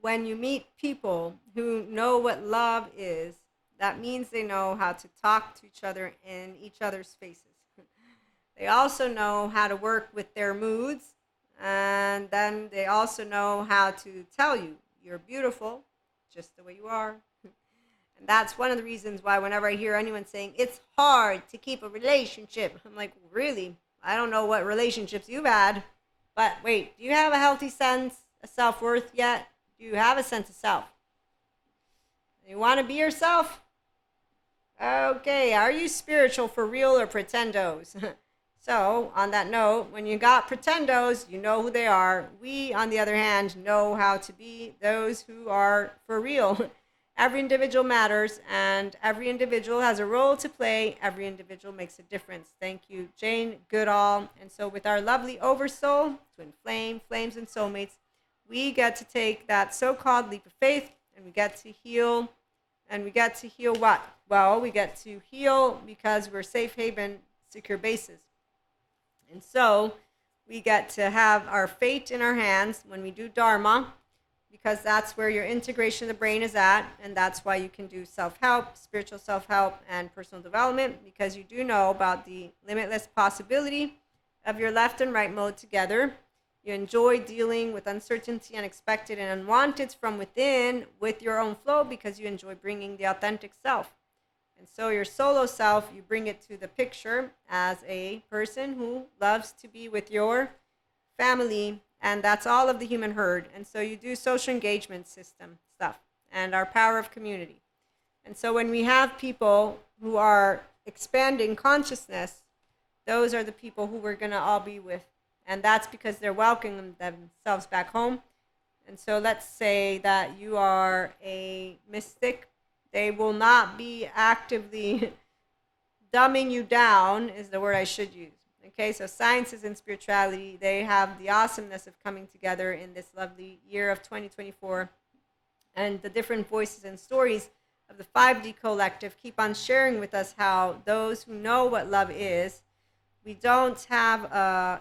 when you meet people who know what love is, that means they know how to talk to each other in each other's faces. They also know how to work with their moods, and then they also know how to tell you you're beautiful just the way you are. And that's one of the reasons why whenever I hear anyone saying it's hard to keep a relationship, I'm like, really? I don't know what relationships you've had, but wait, do you have a healthy sense of self worth yet? Do you have a sense of self? You want to be yourself? Okay, are you spiritual for real or pretendos? So, on that note, when you got pretendos, you know who they are. We, on the other hand, know how to be those who are for real. Every individual matters, and every individual has a role to play. Every individual makes a difference. Thank you, Jane Goodall. And so, with our lovely oversoul, twin flame, flames, and soulmates, we get to take that so called leap of faith and we get to heal. And we get to heal what? Well, we get to heal because we're safe haven, secure bases. And so we get to have our fate in our hands when we do Dharma, because that's where your integration of the brain is at. And that's why you can do self-help, spiritual self-help, and personal development, because you do know about the limitless possibility of your left and right mode together. You enjoy dealing with uncertainty, unexpected, and unwanted from within with your own flow because you enjoy bringing the authentic self. And so your solo self, you bring it to the picture as a person who loves to be with your family, and that's all of the human herd. And so you do social engagement system stuff and our power of community. And so when we have people who are expanding consciousness, those are the people who we're going to all be with. And that's because they're welcoming themselves back home. And so let's say that you are a mystic. They will not be actively dumbing you down, is the word I should use. Okay, so sciences and spirituality, they have the awesomeness of coming together in this lovely year of 2024. And the different voices and stories of the 5D collective keep on sharing with us how those who know what love is, we don't have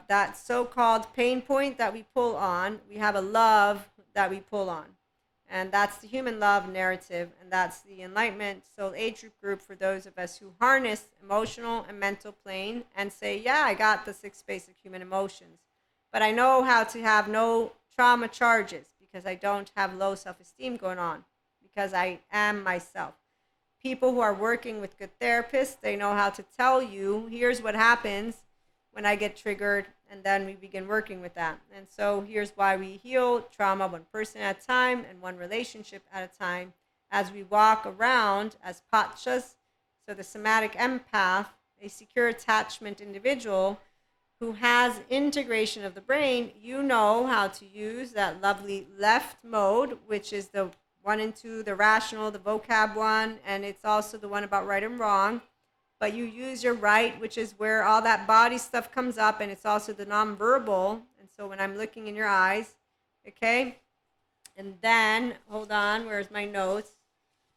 that so-called pain point that we pull on. We have a love that we pull on. And that's the human love narrative. And that's the Enlightenment Soul Age group for those of us who harness emotional and mental plane and say, yeah, I got the 6 basic human emotions. But I know how to have no trauma charges because I don't have low self-esteem going on because I am myself. People who are working with good therapists, they know how to tell you, here's what happens when I get triggered, and then we begin working with that. And so here's why we heal trauma one person at a time and one relationship at a time as we walk around as pachas, so the somatic empath, a secure attachment individual who has integration of the brain. You know how to use that lovely left mode, which is the 1 and 2, the rational, the vocab one, and it's also the one about right and wrong. But you use your right, which is where all that body stuff comes up, and it's also the nonverbal. And so when I'm looking in your eyes, okay? And then, hold on, where's my notes?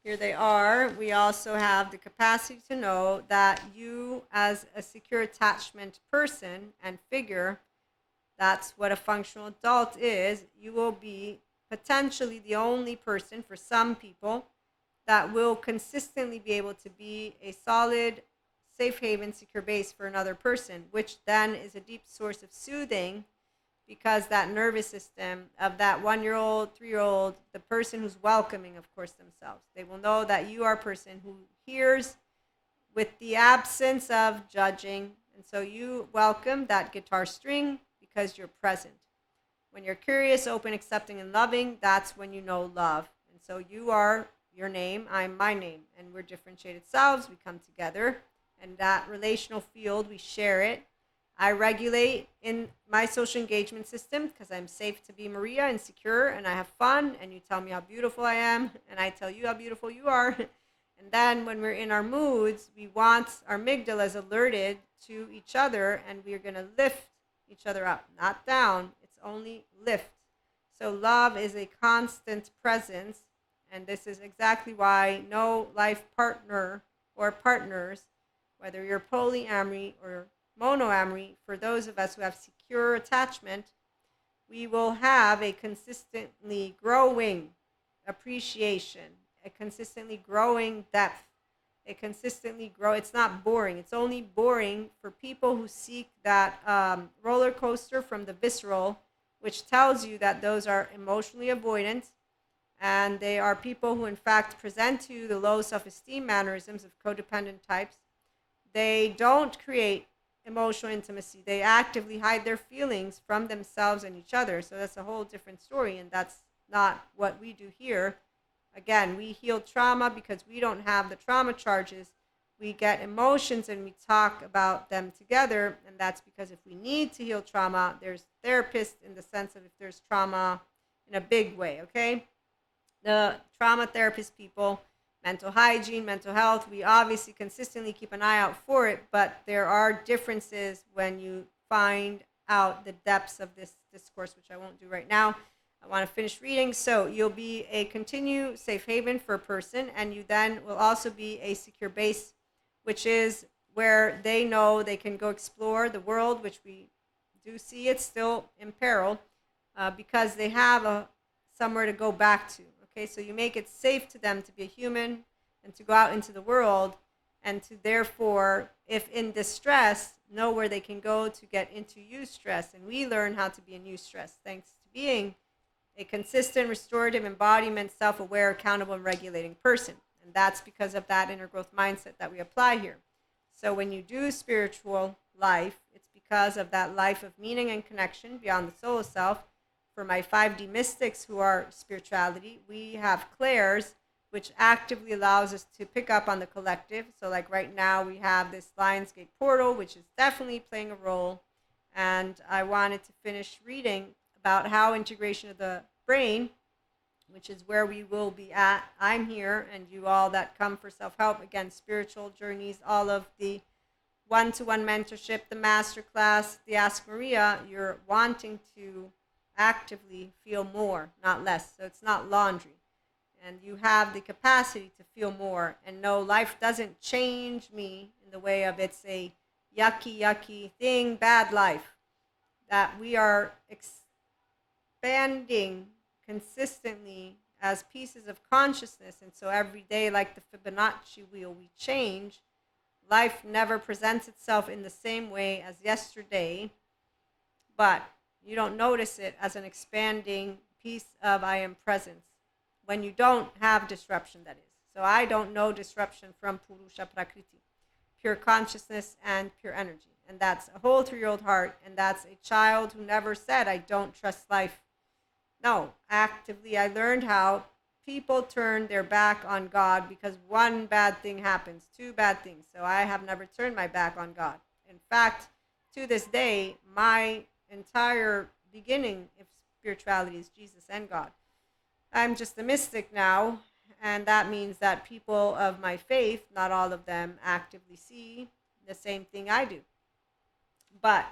Here they are. We also have the capacity to know that you, as a secure attachment person and figure, that's what a functional adult is. You will be potentially the only person for some people that will consistently be able to be a solid, safe haven, secure base for another person, which then is a deep source of soothing because that nervous system of that 1-year-old, 3-year-old, the person who's welcoming, of course, themselves, they will know that you are a person who hears with the absence of judging. And so you welcome that guitar string because you're present. When you're curious, open, accepting, and loving, that's when you know love. And so you are your name, I'm my name, and we're differentiated selves. We come together, and that relational field, we share it. I regulate in my social engagement system because I'm safe to be Maria and secure, and I have fun, and you tell me how beautiful I am, and I tell you how beautiful you are. And then when we're in our moods, we want our amygdalas alerted to each other, and we're going to lift each other up, not down. It's only lift. So love is a constant presence, and this is exactly why no life partner or partners, whether you're polyamory or monoamory, for those of us who have secure attachment, we will have a consistently growing appreciation, a consistently growing depth, a consistently grow. It's not boring. It's only boring for people who seek that roller coaster from the visceral, which tells you that those are emotionally avoidant, and they are people who in fact present to you the low self-esteem mannerisms of codependent types. They don't create emotional intimacy. They actively hide their feelings from themselves and each other. So that's a whole different story, and that's not what we do here. Again, we heal trauma because we don't have the trauma charges. We get emotions and we talk about them together, and that's because if we need to heal trauma, there's therapists in the sense of if there's trauma in a big way, okay? The trauma therapist people, mental hygiene, mental health, we obviously consistently keep an eye out for it, but there are differences when you find out the depths of this discourse, which I won't do right now. I want to finish reading. So you'll be a continued safe haven for a person, and you then will also be a secure base, which is where they know they can go explore the world, which we do see it's still in peril, because they have somewhere to go back to. Okay, so you make it safe to them to be a human and to go out into the world, and to therefore, if in distress, know where they can go to get into eustress. And we learn how to be in eustress thanks to being a consistent, restorative, embodiment, self-aware, accountable, and regulating person. And that's because of that inner growth mindset that we apply here. So when you do spiritual life, it's because of that life of meaning and connection beyond the soul self. For my 5D mystics who are spirituality, we have clairs, which actively allows us to pick up on the collective. So like right now, we have this Lionsgate portal, which is definitely playing a role. And I wanted to finish reading about how integration of the brain, which is where we will be at. I'm here, and you all that come for self-help, again, spiritual journeys, all of the one-to-one mentorship, the masterclass, the Ask Maria, you're wanting to actively feel more, not less. So it's not laundry. And you have the capacity to feel more and know life doesn't change me in the way of it's a yucky thing, bad life. That we are expanding consistently as pieces of consciousness. And so every day, like the Fibonacci wheel, we change. Life never presents itself in the same way as yesterday, but you don't notice it as an expanding piece of I am presence when you don't have disruption, that is. So I don't know disruption from Purusha Prakriti, pure consciousness and pure energy. And that's a whole 3-year-old heart, and that's a child who never said, I don't trust life. No, actively I learned how people turn their back on God because one bad thing happens, 2 bad things. So I have never turned my back on God. In fact, to this day, my entire beginning of spirituality is Jesus and God. I'm just a mystic now, and that means that people of my faith, not all of them actively see the same thing I do. But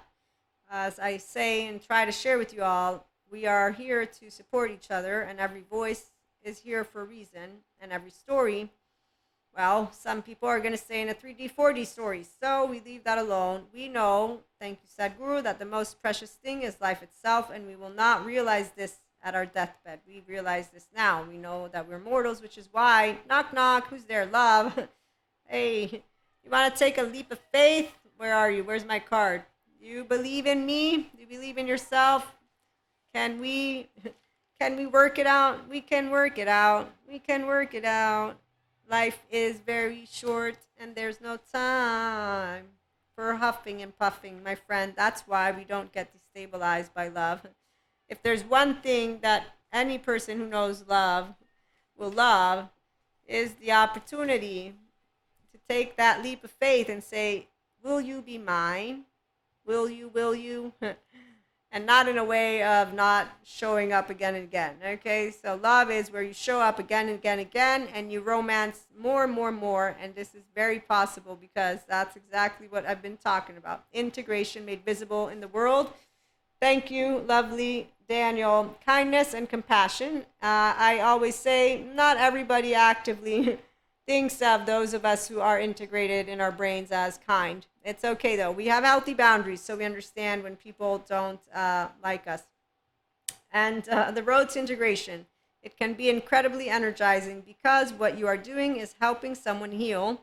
as I say and try to share with you all, we are here to support each other, and every voice is here for a reason, and every story, well, some people are going to say in a 3D, 4D story, so we leave that alone. We know, thank you Sadhguru, that the most precious thing is life itself, and we will not realize this at our deathbed. We realize this now. We know that we're mortals, which is why, knock knock, who's there, love? Hey, you want to take a leap of faith? Where are you? Where's my card? You believe in me? You believe in yourself? Can we work it out? We can work it out. We can work it out. Life is very short, and there's no time for huffing and puffing, my friend. That's why we don't get destabilized by love. If there's one thing that any person who knows love will love, is the opportunity to take that leap of faith and say, will you be mine? Will you? And not in a way of not showing up again and again, okay? So love is where you show up again and again and again, and you romance more and more and more, and this is very possible because that's exactly what I've been talking about. Integration made visible in the world. Thank you, lovely Daniel. Kindness and compassion. I always say not everybody actively thinks of those of us who are integrated in our brains as kind. It's okay though. We have healthy boundaries, so we understand when people don't like us. And the road to integration It can be incredibly energizing because what you are doing is helping someone heal,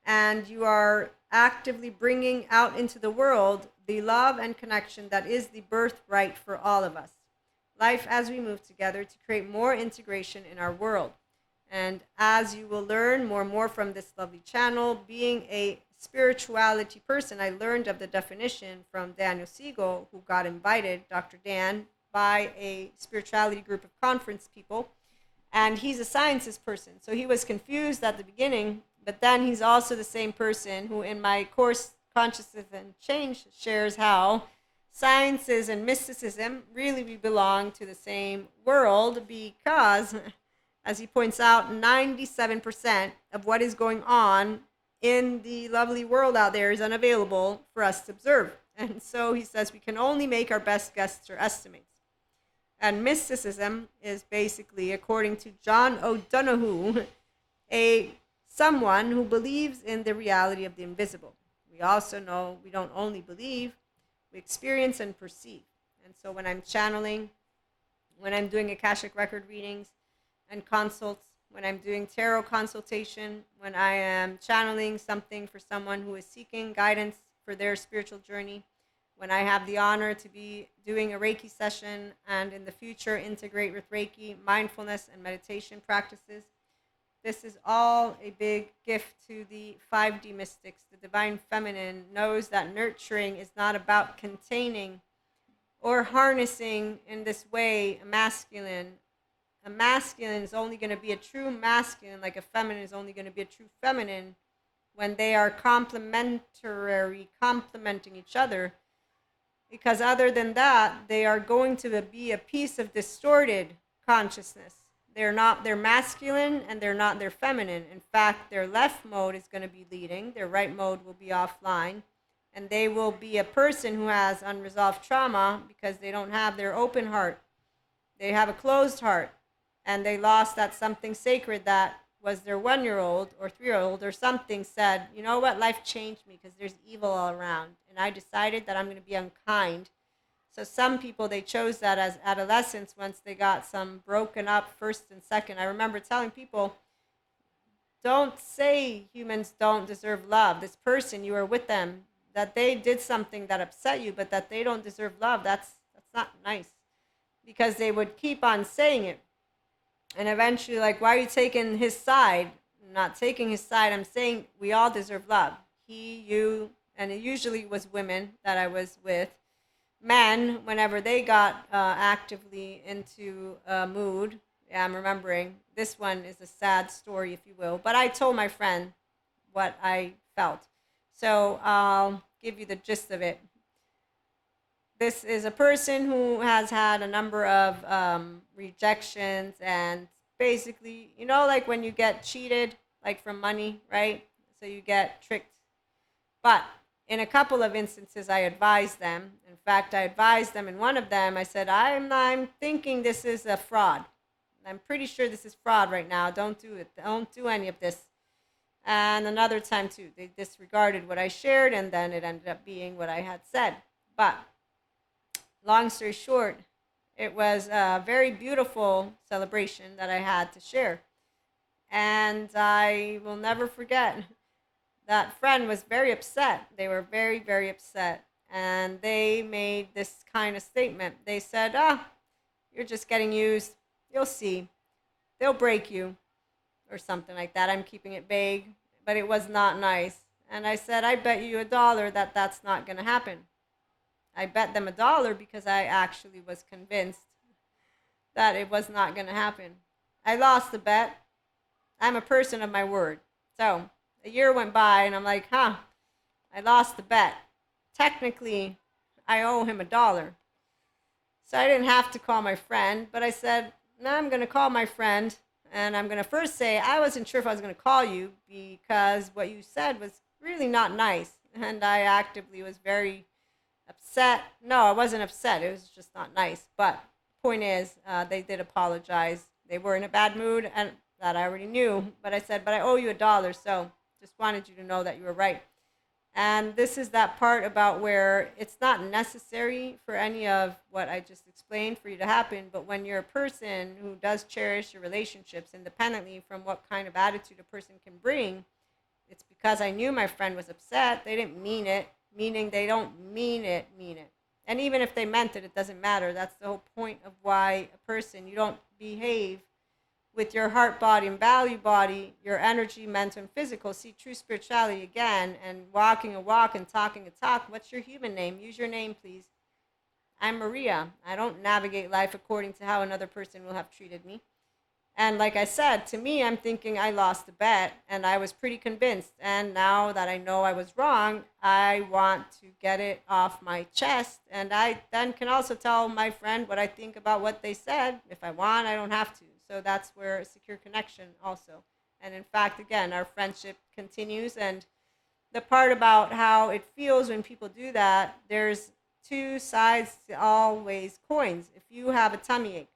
and you are actively bringing out into the world the love and connection that is the birthright for all of us. Life as we move together to create more integration in our world. And as you will learn more and more from this lovely channel, being a spirituality person, I learned of the definition from Daniel Siegel, who got invited, Dr. Dan, by a spirituality group of conference people. And he's a sciences person. So he was confused at the beginning, but then he's also the same person who in my course, Consciousness and Change, shares how sciences and mysticism really belong to the same world because, as he points out, 97% of what is going on in the lovely world out there is unavailable for us to observe. And so he says we can only make our best guesses or estimates. And mysticism is basically, according to John O'Donoghue, someone who believes in the reality of the invisible. We also know we don't only believe, we experience and perceive. And so when I'm channeling, when I'm doing Akashic record readings and consults, when I'm doing tarot consultation, when I am channeling something for someone who is seeking guidance for their spiritual journey, when I have the honor to be doing a Reiki session and in the future integrate with Reiki, mindfulness, and meditation practices, this is all a big gift to the 5D mystics. The divine feminine knows that nurturing is not about containing or harnessing in this way a masculine. A masculine is only going to be a true masculine, like a feminine is only going to be a true feminine when they are complementing each other. Because other than that, they are going to be a piece of distorted consciousness. They're masculine and they're not their feminine. In fact, their left mode is going to be leading, their right mode will be offline, and they will be a person who has unresolved trauma because they don't have their open heart. They have a closed heart, and they lost that something sacred that was their 1-year-old or 3-year-old or something said, you know what, life changed me because there's evil all around, and I decided that I'm going to be unkind. So some people, they chose that as adolescents once they got some broken up first and second. I remember telling people, don't say humans don't deserve love. This person, you are with them, that they did something that upset you, but that they don't deserve love, that's not nice. Because they would keep on saying it. And eventually, like, why are you taking his side? I'm not taking his side. I'm saying we all deserve love. He, you, and it usually was women that I was with. Men, whenever they got actively into a mood, yeah, I'm remembering, this one is a sad story, if you will, but I told my friend what I felt. So I'll give you the gist of it. This is a person who has had a number of rejections, and basically, you know, like when you get cheated, like from money, right? So you get tricked. But in a couple of instances, I advised them. In fact, I advised them in one of them. I said, I'm thinking this is a fraud. I'm pretty sure this is fraud right now. Don't do it. Don't do any of this. And another time, too, they disregarded what I shared, and then it ended up being what I had said. But long story short, it was a very beautiful celebration that I had to share. And I will never forget, that friend was very upset. They were very, very upset. And they made this kind of statement. They said, you're just getting used. You'll see. They'll break you. Or something like that. I'm keeping it vague. But it was not nice. And I said, I bet you $1 that that's not going to happen. I bet them $1 because I actually was convinced that it was not going to happen. I lost the bet. I'm a person of my word. So a year went by and I'm like, I lost the bet. Technically, I owe him $1. So I didn't have to call my friend, but I said, no, I'm going to call my friend, and I'm going to first say, I wasn't sure if I was going to call you because what you said was really not nice. And I actively was very upset. No, I wasn't upset. It was just not nice. But point is, they did apologize. They were in a bad mood, and that I already knew. But I said, but I owe you $1, so just wanted you to know that you were right. And this is that part about where it's not necessary for any of what I just explained for you to happen. But when you're a person who does cherish your relationships independently from what kind of attitude a person can bring, it's because I knew my friend was upset. They didn't mean it, meaning they don't mean it. And even if they meant it, it doesn't matter. That's the whole point of why a person, you don't behave with your heart, body, and value body, your energy, mental, and physical. See true spirituality again, and walking a walk and talking a talk. What's your human name? Use your name, please. I'm Maria. I don't navigate life according to how another person will have treated me. And like I said, to me, I'm thinking I lost the bet, and I was pretty convinced. And now that I know I was wrong, I want to get it off my chest. And I then can also tell my friend what I think about what they said. If I want, I don't have to. So that's where a secure connection also. And in fact, again, our friendship continues. And the part about how it feels when people do that, there's two sides to always coins. If you have a tummy ache,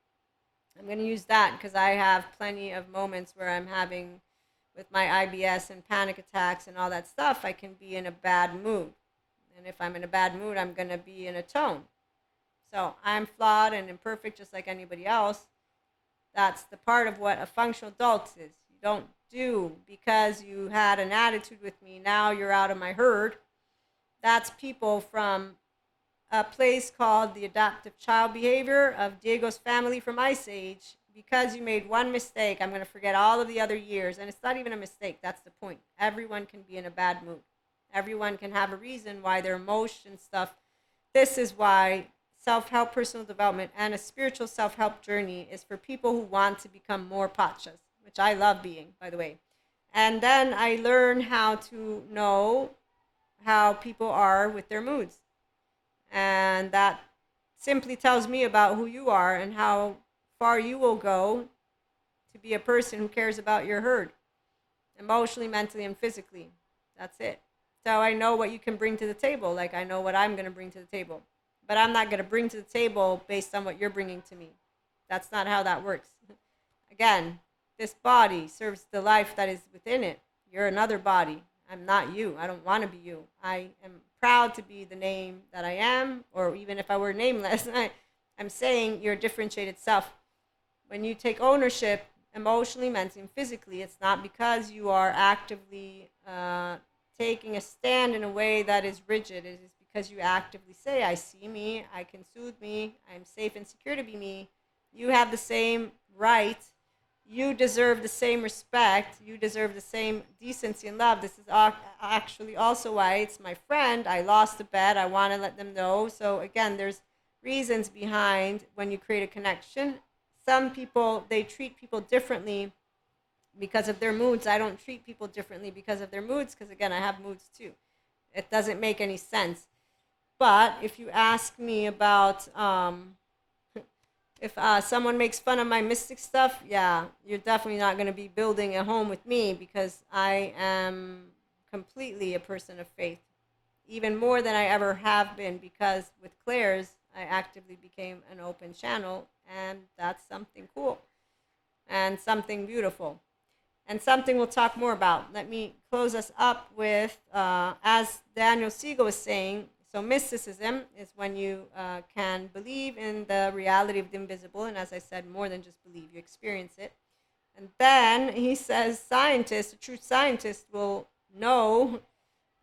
I'm going to use that because I have plenty of moments where I'm having, with my IBS and panic attacks and all that stuff, I can be in a bad mood. And if I'm in a bad mood, I'm going to be in a tone. So I'm flawed and imperfect just like anybody else. That's the part of what a functional adult is. You don't do because you had an attitude with me, now you're out of my herd. That's people from a place called the adaptive child behavior of Diego's family from Ice Age. Because you made one mistake, I'm going to forget all of the other years. And it's not even a mistake. That's the point. Everyone can be in a bad mood. Everyone can have a reason why their emotion stuff. This is why self-help, personal development, and a spiritual self-help journey is for people who want to become more pachas, which I love being, by the way. And then I learn how to know how people are with their moods. And that simply tells me about who you are and how far you will go to be a person who cares about your herd, emotionally, mentally, and physically. That's it. So I know what you can bring to the table, like I know what I'm going to bring to the table. But I'm not going to bring to the table based on what you're bringing to me. That's not how that works. Again, this body serves the life that is within it. You're another body. I'm not you. I don't want to be you. I am proud to be the name that I am, or even if I were nameless, I'm saying you're a differentiated self. When you take ownership emotionally, mentally, and physically, it's not because you are actively taking a stand in a way that is rigid. It is because you actively say, I see me, I can soothe me, I'm safe and secure to be me. You have the same right. You deserve the same respect. You deserve the same decency and love. This is actually also why it's my friend. I lost the bet. I want to let them know. So again, there's reasons behind when you create a connection. Some people, they treat people differently because of their moods. I don't treat people differently because of their moods because, again, I have moods too. It doesn't make any sense. But if you ask me about if someone makes fun of my mystic stuff, yeah, you're definitely not going to be building a home with me because I am completely a person of faith, even more than I ever have been, because with Claire's, I actively became an open channel, and that's something cool and something beautiful and something we'll talk more about. Let me close us up with, as Daniel Siegel was saying, so mysticism is when you can believe in the reality of the invisible, and as I said, more than just believe, you experience it. And then he says scientists, a true scientist will know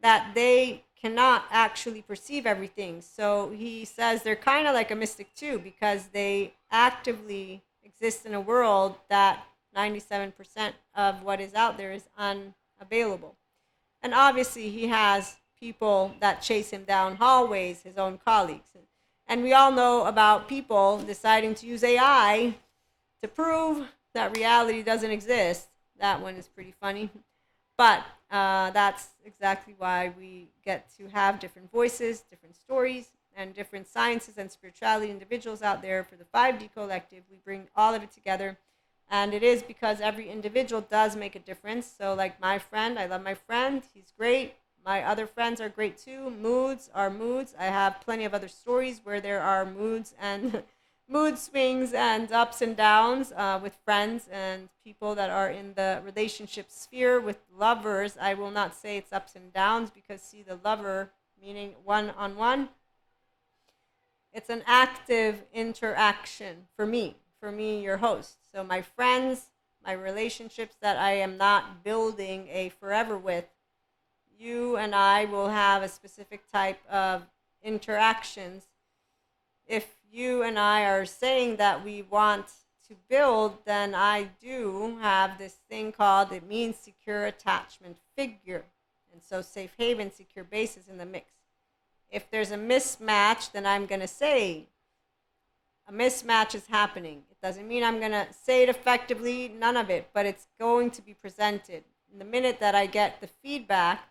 that they cannot actually perceive everything. So he says they're kind of like a mystic too, because they actively exist in a world that 97% of what is out there is unavailable. And obviously he has people that chase him down hallways, his own colleagues. And we all know about people deciding to use AI to prove that reality doesn't exist. That one is pretty funny. But that's exactly why we get to have different voices, different stories, and different sciences and spirituality individuals out there for the 5D collective. We bring all of it together. And it is because every individual does make a difference. So like my friend, I love my friend. He's great. My other friends are great too. Moods are moods. I have plenty of other stories where there are moods and mood swings and ups and downs with friends and people that are in the relationship sphere. With lovers, I will not say it's ups and downs, because see, the lover, meaning one-on-one, it's an active interaction for me, your host. So my friends, my relationships that I am not building a forever with, you and I will have a specific type of interactions. If you and I are saying that we want to build, then I do have this thing called, it means secure attachment figure. And so safe haven, secure base is in the mix. If there's a mismatch, then I'm going to say a mismatch is happening. It doesn't mean I'm going to say it effectively, none of it, but it's going to be presented. In the minute that I get the feedback,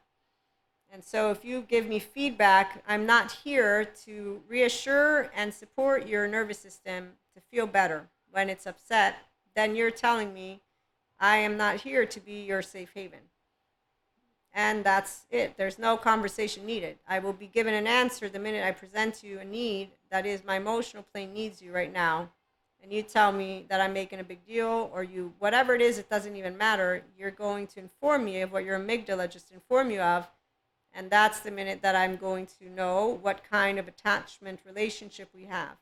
and so if you give me feedback, I'm not here to reassure and support your nervous system to feel better when it's upset. Then you're telling me I am not here to be your safe haven. And that's it. There's no conversation needed. I will be given an answer the minute I present you a need that is my emotional plane needs you right now. And you tell me that I'm making a big deal, or you, whatever it is, it doesn't even matter. You're going to inform me of what your amygdala just informed you of. And that's the minute that I'm going to know what kind of attachment relationship we have.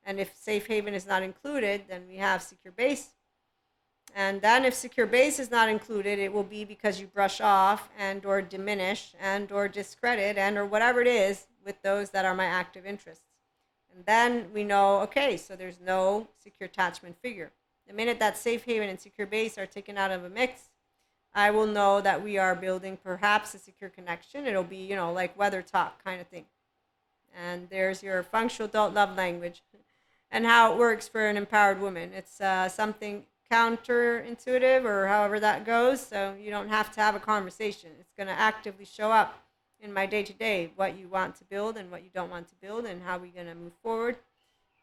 And if safe haven is not included, then we have secure base. And then if secure base is not included, it will be because you brush off and or diminish and or discredit and or whatever it is with those that are my active interests. And then we know, okay, so there's no secure attachment figure. The minute that safe haven and secure base are taken out of a mix, I will know that we are building perhaps a secure connection. It'll be, like weather talk kind of thing. And there's your functional adult love language and how it works for an empowered woman. It's something counterintuitive, or however that goes. So you don't have to have a conversation. It's going to actively show up in my day-to-day, what you want to build and what you don't want to build, and how we're going to move forward.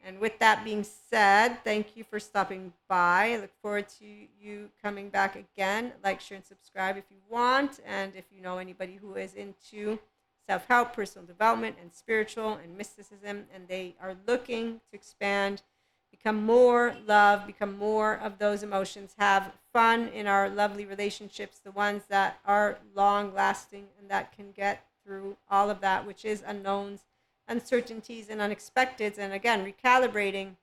And with that being said, thank you for stopping by. I look forward to you coming back again. Like, share, and subscribe if you want. And if you know anybody who is into self-help, personal development, and spiritual and mysticism, and they are looking to expand, become more love, become more of those emotions, have fun in our lovely relationships, the ones that are long-lasting and that can get through all of that, which is unknowns, uncertainties, and unexpecteds. And again, recalibrating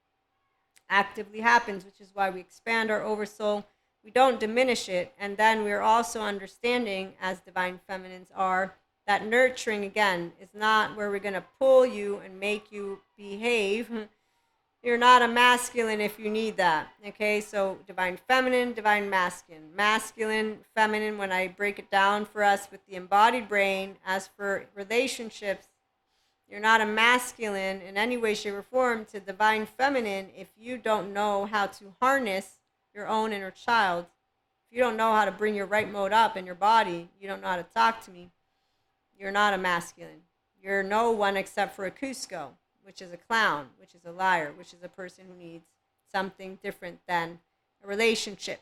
actively happens, which is why we expand our oversoul. We don't diminish it. And then we're also understanding, as divine feminines are, that nurturing, again, is not where we're going to pull you and make you behave. You're not a masculine if you need that. Okay, so divine feminine, divine masculine. Masculine, feminine, when I break it down for us with the embodied brain, as for relationships, you're not a masculine in any way, shape, or form to divine feminine if you don't know how to harness your own inner child. If you don't know how to bring your right mode up in your body, you don't know how to talk to me, you're not a masculine. You're no one except for a Cusco, which is a clown, which is a liar, which is a person who needs something different than a relationship.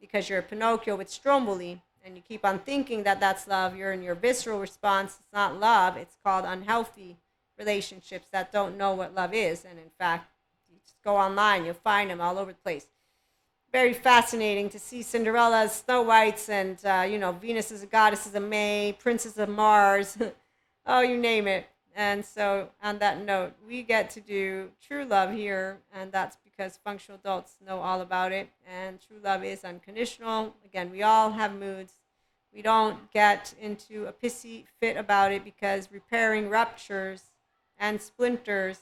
Because you're a Pinocchio with Stromboli, and you keep on thinking that that's love, you're in your visceral response. It's not love. It's called unhealthy relationships that don't know what love is. And in fact, you just go online, you'll find them all over the place. Very fascinating to see Cinderella's, Snow White's, and, Venus is a goddess is a May, Princess of Mars, oh, you name it. And so on that note, we get to do true love here, and that's because functional adults know all about it. And true love is unconditional. Again, we all have moods. We don't get into a pissy fit about it, because repairing ruptures and splinters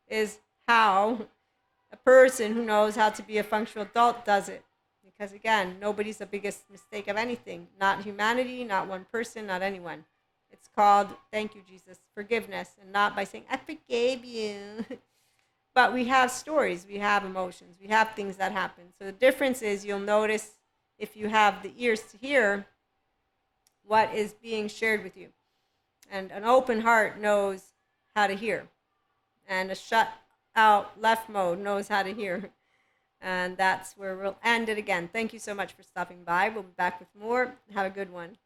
is how a person who knows how to be a functional adult does it. Because again, nobody's the biggest mistake of anything. Not humanity, not one person, not anyone. It's called, thank you, Jesus, forgiveness, and not by saying, I forgave you. But we have stories, we have emotions, we have things that happen. So the difference is, you'll notice if you have the ears to hear what is being shared with you. And an open heart knows how to hear. And a shut out left mode knows how to hear. And that's where we'll end it again. Thank you so much for stopping by. We'll be back with more. Have a good one.